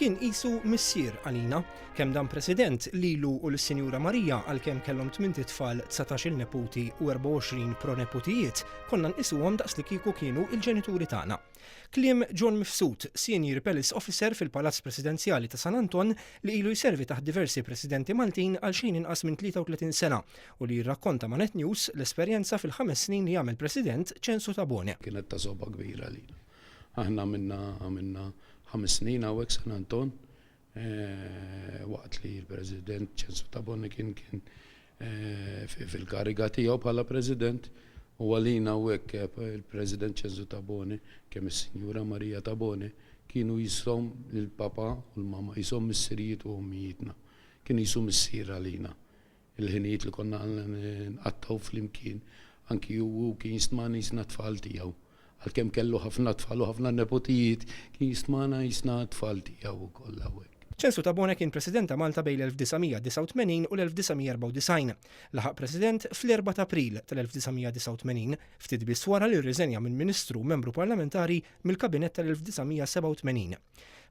kien qisu missier għalina, kemm dan President lilu u l-Sinjura Marija għalkemm kellhom 8 tfal, 19 neputi u 24 proneputijiet, konna nqisuhom daqs li kieku kienu il-ġenituri tagħna. Kliem John Mifsud, Senior Police Officer fil-Palazz Presidenzjali ta' San Anton li ilu jservi taħt diversi presidenti Maltin għal xejn inqas minn 33 sena u li jirrakkonta ma' Net News l-esperjenza fil-5 snin li jagħmel President Censu Tabone. Kienet ta' soba kbira lina. Aħna għamilna 5 snin hawnhekk San Anton waqt li l-President Censu Tabone kien fil-kariga tiegħu bħala President. U għalina hawnhekk il-President Censu Tabone kemm is-Sinjura Marija Tabone kienu jisom lill-papa u l-mama jisom missirijiet u ommijietna. Kienu jisom missier għalina. Il-ħinijiet li konna nqattaw fl-imkien anki u kien jismana jisna tfal tiegħu. Għalkemm kellu ħafna tfal u ħafna nepotijiet kien jismana jisna tfal tiegħu wkoll hawnhekk. Censu Tabone kien President ta' Malta bejn l-1989 u l-1994. Laħaq President fl-4 ta' April tal-1989, ftit biss wara li rriżenja minn Ministru membru parlamentari mill-Kabinett tal-1987.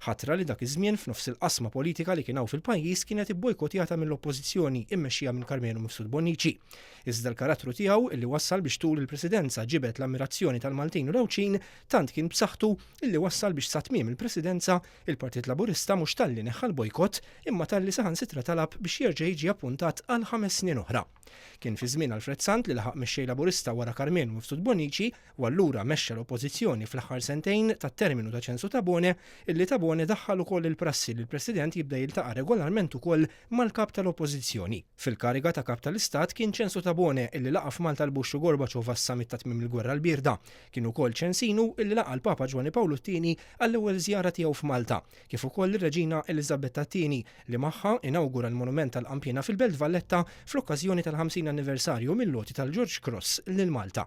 Ħatra li dak iż-żmien f'nofs il-qasma politika li kien hawn fil-pajjiż kienet ibbojkotjata mill-Oppożizzjoni immexxija minn Karmenu Mifsud Bonnici. Iżda l-karattru tiegħu illi wassal biex tul il-Presidenza ġibet l-ammirazzjoni tal-Maltin u l-Ewċin tant kien b'saħħtu illi wassal biex sa tmiem il-Presidenza il-Partit Laburista mhux talli neħħa l-bojkott imma talli saħansitra talab biex jerġa' jiġi appuntat għal 5 snin oħra. Kien fi żmien Alfred Sant li laħaq mexxej Laburista wara Karmenu Mifsud Bonnici u allura mexxa l-Oppożizzjoni fl-aħħar sentejn tat-terminu ta' Censu Tabone illi Tabone daħħal ukoll il-prassi li l-President jibda jiltaqa' regolarment ukoll mal-kap tal-Oppożizzjoni. Fil-kariga ta' kap tal-Istat kien Censu Tabone illi laqa f'Malta l-Bush u Gorbaċov għas-summit ta' tmiem il-gwerra l-bierda. Kien ukoll ċensinu illi laqa l-Papa Ġwani Pawlu II għall-ewwel żjara tiegħu f'Malta, kif ukoll ir-Reġina Eliżabetta II li magħha inawgura l-monument tal-Qampjena fil-Belt Valletta fl-okkażjoni tal-50 anniversarju mill-logħti tal-George Cross lil Malta.